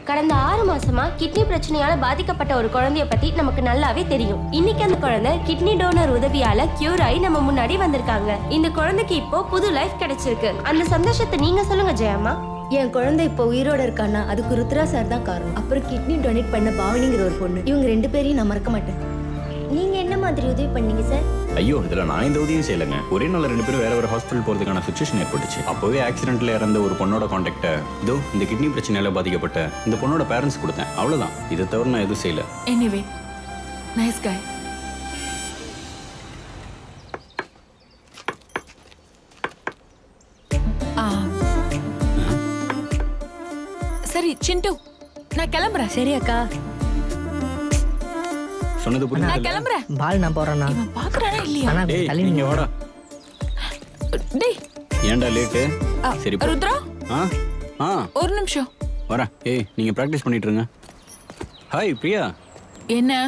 கடந்த 6 மாசமா கிட்னி பிரச்சனையால பாதிக்கப்பட்ட ஒரு குழந்தைய பத்தி நமக்கு நல்லாவே தெரியும். இன்னைக்கு அந்த குழந்தை கிட்னி டோனர் உதவியால கியூர் ஆகி நம்ம முன்னாடி வந்திருக்காங்க. இந்த குழந்தைக்கு இப்போ புது லைஃப் கிடைச்சிருக்கு. அந்த சந்தோஷத்தை நீங்க சொல்லுங்க ஜெயம்மா. என் குழந்தை இப்போ உயிரோட இருக்கானா அதுக்கு ருத்ரா சார் தான் காரணம். அப்புறம் கிட்னி டொனேட் பண்ண பாவனிங்கிற ஒரு பொண்ணு. இவங்க 2 பேரையும் நான் மறக்க மாட்டேன். நீங்க என்ன மாதிரி உதவி பண்ணீங்க சார்? ஐயோ, இதுல நான் இந்த உதவியும் செய்யலைங்க. ஒரே நாள் 2 பேரும் வேற ஒரு ஹாஸ்பிட்டல் போறதுக்கான சிச்சுவேஷன் ஏற்பட்டுச்சு. அப்போவே ஆக்சிடென்ட்ல இறந்த ஒரு பொண்ணோட கான்டாக்ட இதோ இந்த கிட்னி பிரச்சனையால பாதிக்கப்பட்ட இந்த பொண்ணோட பேரண்ட்ஸ் கொடுத்தேன். அவ்வளவுதான். இதை தவிர நான் எதுவும் செய்யல. எனிவே நைஸ் காய். சரி சிண்டு, நான் கிளம்புறேன். சரி அக்கா. சொன்னது புரியுது. நான் கிளம்புறேன். பால் நான் போறேனா? இவன் பாக்குறானே இல்லையா? டேய் நீங்க வாடா. டேய் ஏன்டா லேட்? சரி ருத்ரா. ஒரு நிமிஷம் வரேன். ஏய் நீங்க பிராக்டிஸ் பண்ணிட்டு இருங்க. ஹாய் பிரியா. என்ன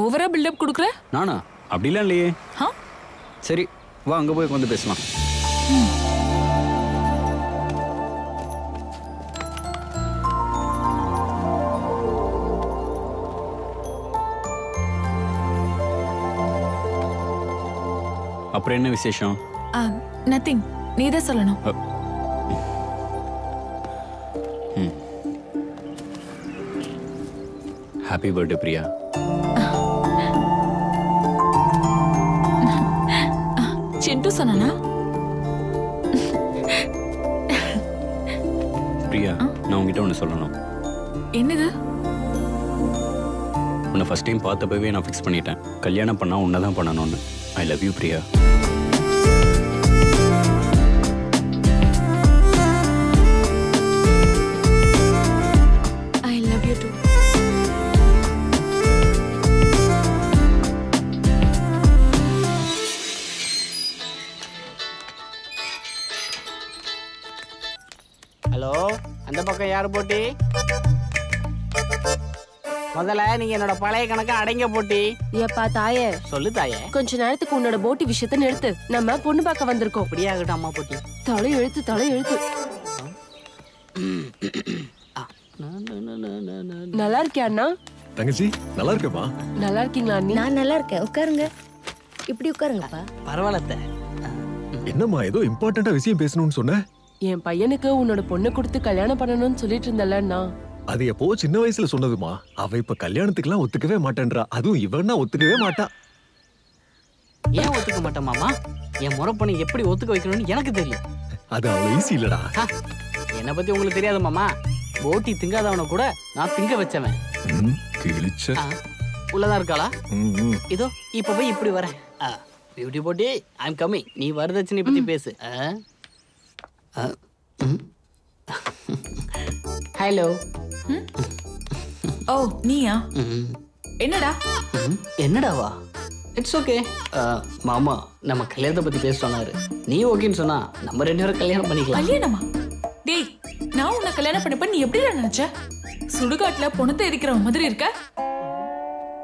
ஓவரா பில்டப் கொடுக்குற? நானா? அப்படிலாம் இல்லையே. சரி வா அங்க போய் வந்து பேசலாம். அப்புறம் என்ன விசேஷம்? நத்திங். நீதான் சொல்லணும். Happy birthday Priya. சிண்டு சொன்னானா? பிரியா நான் உங்ககிட்ட ஒன்று சொல்லணும். என்னது? உன்னை ஃபர்ஸ்ட் டைம் பார்த்தப்பவே நான் ஃபிக்ஸ் பண்ணிட்டேன். கல்யாணம் பண்ணா உன்னை தான் பண்ணணும்னு. I love you Priya. I love you too. Hello, அந்த பக்கம் யார் போட்டி? முதல்ல நீங்க என்னோட பழைய கணக்க அடைங்க போட்டி. ஏப்பா தாயே, சொல்லு தாயே. கொஞ்ச நேரத்துக்கு உன்னோட போட்டி விஷயத்தை நிறுத்து. நம்ம பொண்ணு பார்க்க வந்திருக்கோம். அப்படியே ஆகட்டும் அம்மா போட்டி. தலை எழுத்து. நல்லா இருக்கியா அண்ணா? தங்கச்சி நல்லா இருக்கேப்பா. நல்லா இருக்கீங்களா அண்ணி? நான் நல்லா இருக்கேன். உட்காருங்க. இப்படி உட்காருங்கப்பா. பரவாயில்ல. என்னம்மா ஏதோ இம்பார்ட்டண்டா விஷயம் பேசணும்னு சொன்ன? என் பையனுக்கு உன்னோட பொண்ணு கொடுத்து கல்யாணம் பண்ணணும்னு சொல்லிட்டு இருந்தலண்ணா. அது எப்போ சின்ன வயசுல சொன்னதுமா. அவ இப்ப கல்யாணத்துக்குலாம் ஒத்துக்கவே மாட்டேன்றா. அதுவும் இவன்னா ஒத்துக்கவே மாட்டா. ஏன் ஒத்துக்க மாட்டேன் மாமா? என் முறை பண்ணி எப்படி ஒத்துக்க வைக்கணும்னு எனக்கு தெரியும். அது அவ்வளவு ஈஸி இல்லடா. என்னை பத்தி உங்களுக்கு தெரியாது மாமா. போட்டி திங்காதவனை கூட நான் திங்க வச்சவன். உள்ளதான் இருக்காளா? இதோ இப்ப போய் இப்படி வரேன். பியூட்டி போட்டி, ஐ எம் கமிங். நீ வரதட்சணை பத்தி பேசு. ஹலோ. ஓ நீயா? என்னடா? என்னடாவா? It's okay. மாமா நம்ம கல்யாணத்தை பத்தி பேச சொன்னாரு. நீ ஓகேன்னு சொன்னா நம்ம 2 பேரும் கல்யாணம் பண்ணிக்கலாம். கல்யாணமா? டேய் நான் உன்னை கல்யாணம் பண்ணப்ப நீ எப்படி நினைச்ச? சுடுகாட்டுல பொணத்தை எரிக்கிற மாதிரி இருக்க.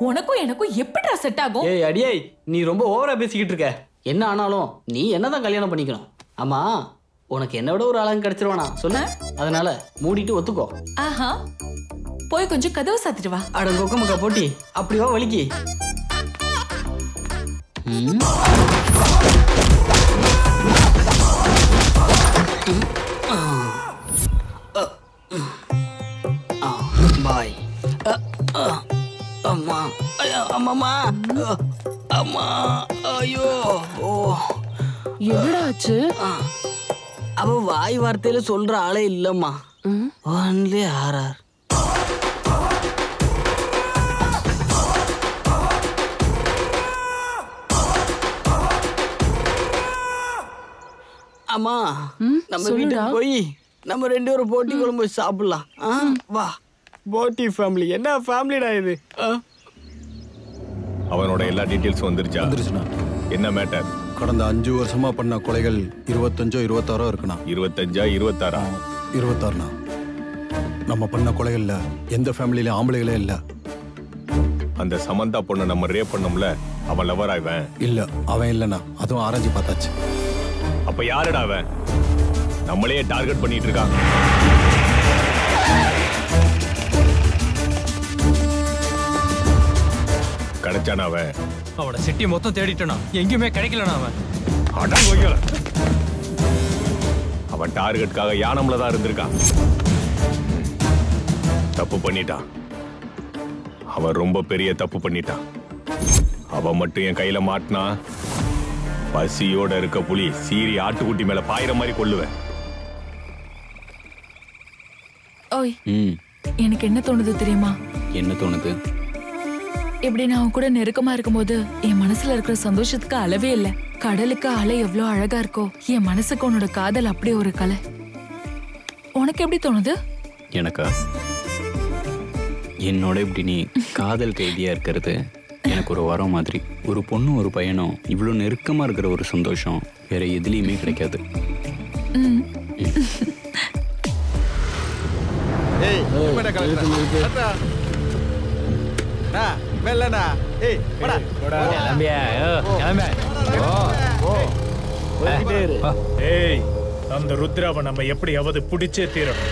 உனக்கும் எனக்கும் எப்படிடா செட் ஆகும்? ஏய் அடியே, நீ ரொம்ப ஓவரா பேசிக்கிட்டு இருக்க. என்ன ஆனாலும் நீ என்னதான் கல்யாணம் பண்ணிக்கணும். ஆமா உனக்கு என்ன விட ஒரு அழகு கிடைச்சிருவானா சொல்லு. அதனால மூடிட்டு ஒத்துக்கோ. ஆஹா, போய் கொஞ்சம் கதவை சாத்திட்டு வா. அட கொக்கமக்கா போட்டி, அப்படி வா வலிக்கு. பாய். அம்மா அம்மா அம்மா. ஐயோ ஓ. என்னடா ஆச்சு? அவ வாய் வார்த்தையில சொல்ற ஆளே இல்லம்மா. Only RR. அம்மா நம்ம வீட்டுக்கு போய் நம்ம 2 பேரும் போட்டி குழம்பு சாப்பிடலாம். வா. போட்டி ஃபேமிலி என்ன ஃபேமிலிடா இது? அவனோட எல்லா டீடைல்ஸும் வந்துருச்சுனா என்ன மேட்டர்? கடந்த 5 வருஷமா பண்ண கொலைகள் 25 26 இருக்குண்ணா. 25 26 26ண்ணா. நம்ம பண்ண கொலைகள்ல எந்த ஃபேமிலியில ஆம்பளைகளே இல்ல. அந்த சமந்தா பொண்ணை நம்ம ரேப் பண்ணோம்ல, அவன் லவர் ஆயிவன் இல்ல. அவன் இல்லண்ணா, அதுவும் ஆராய்ச்சி பார்த்தாச்சு. அப்ப யாருடா அவன்? நம்மளையே டார்கெட் பண்ணிட்டு இருக்கான். கிடைச்சானா அவன்? அவனை சிட்டி மொத்தம் தேடிட்டனா, எங்கேயுமே கிடைக்கலனா அவன். அடங்கோய்யல. அவன் டார்கெட்டுக்காக யானம்ல தான் இருந்திருக்கான். தப்பு பண்ணிட்டான். அவன் ரொம்ப பெரிய தப்பு பண்ணிட்டான். அவன் மட்டும் என் கையில மாட்டினா பசியோட இருக்க புலி சீரி ஆட்டுக்குட்டி மேல பாயிர மாதிரி கொள்ளுவேன். ஓய், எனக்கு என்ன தோணுது தெரியுமா? என்ன தோணுது? இப்படி நான் கூட நெருக்கமா இருக்கும்போது என் மனசுல இருக்கிற சந்தோஷத்துக்கு அளவே இல்ல. கடலுக்கு அலை எவ்வளவு அழகா இருக்கோ, என் மனசுக்கு உன்னோட காதல் அப்படியே ஒரு கலை. உனக்கு எப்படி தோணுது? எனக்கா? என்னோட இப்படி நீ காதல் கைதியா இருக்கிறது எனக்கு ஒரு வரம் மாதிரி. ஒரு பொண்ணும் ஒரு பையனும் இவ்வளோ நெருக்கமா இருக்கிற ஒரு சந்தோஷம் வேற எதுலையுமே கிடைக்காது. அந்த ருத்ராவை நம்ம எப்படியாவது பிடிச்சே தீரணும்.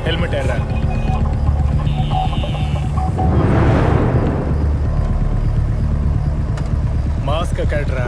ஹெல்மெட் ஏறா. மாஸ்க கட்டுறா.